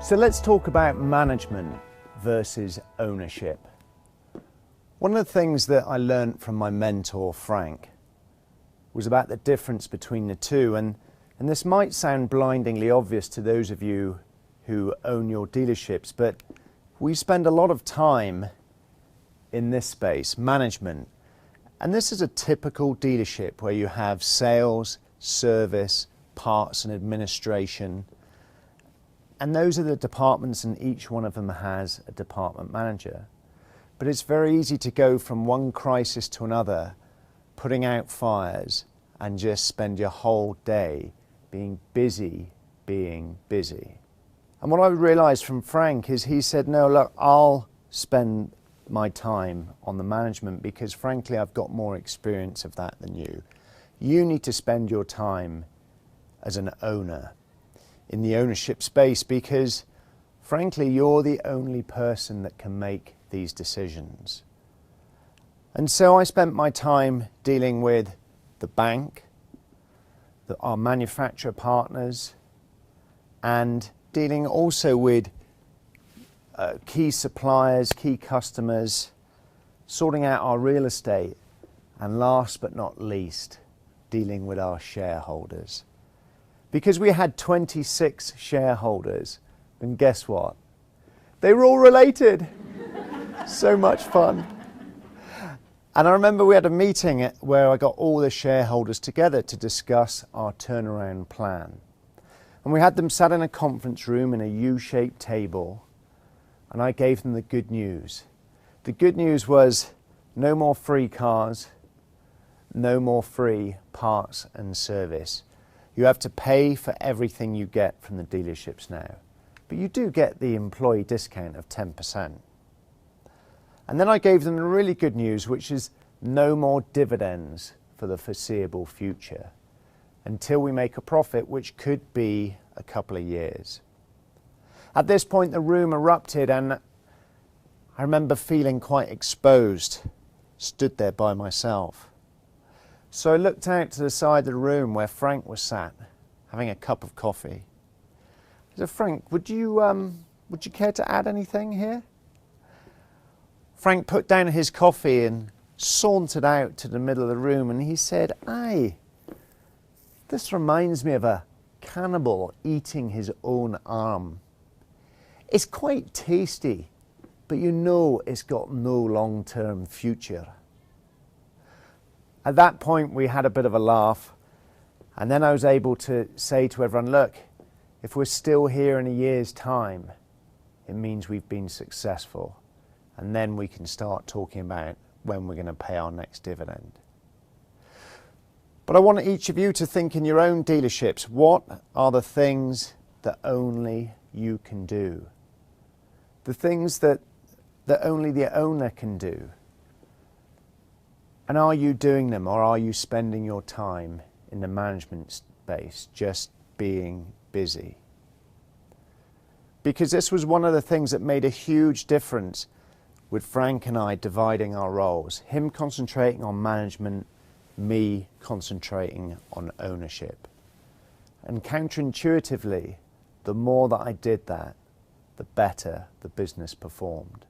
So let's talk about management versus ownership. One of the things that I learned from my mentor, Frank, was about the difference between the two. And this might sound blindingly obvious to those of you who own your dealerships, but we spend a lot of time in this space, management. And this is a typical dealership where you have sales, service, parts and administration. And those are the departments, and each one of them has a department manager. But it's very easy to go from one crisis to another, putting out fires, and just spend your whole day being busy. And what I realized from Frank is he said, no, look, I'll spend my time on the management because frankly, I've got more experience of that than you. You need to spend your time as an owner in the ownership space because frankly, you're the only person that can make these decisions. And so I spent my time dealing with the bank, our manufacturer partners, and dealing also with key suppliers, key customers, sorting out our real estate, and last but not least, dealing with our shareholders. Because we had 26 shareholders, and guess what? They were all related. So much fun. And I remember we had a meeting where I got all the shareholders together to discuss our turnaround plan. And we had them sat in a conference room in a U-shaped table, and I gave them the good news. The good news was no more free cars, no more free parts and service. You have to pay for everything you get from the dealerships now. But you do get the employee discount of 10%. And then I gave them the really good news, which is no more dividends for the foreseeable future until we make a profit, which could be a couple of years. At this point, the room erupted, and I remember feeling quite exposed, stood there by myself. So I looked out to the side of the room where Frank was sat, having a cup of coffee. I said, Frank, would you care to add anything here? Frank put down his coffee and sauntered out to the middle of the room, and he said, aye, this reminds me of a cannibal eating his own arm. It's quite tasty, but you know it's got no long-term future. At that point, we had a bit of a laugh, and then I was able to say to everyone, look, if we're still here in a year's time, it means we've been successful, and then we can start talking about when we're going to pay our next dividend. But I want each of you to think in your own dealerships, what are the things that only you can do? The things that only the owner can do. And are you doing them, or are you spending your time in the management space just being busy? Because this was one of the things that made a huge difference with Frank and I dividing our roles. Him concentrating on management, me concentrating on ownership. And counterintuitively, the more that I did that, the better the business performed.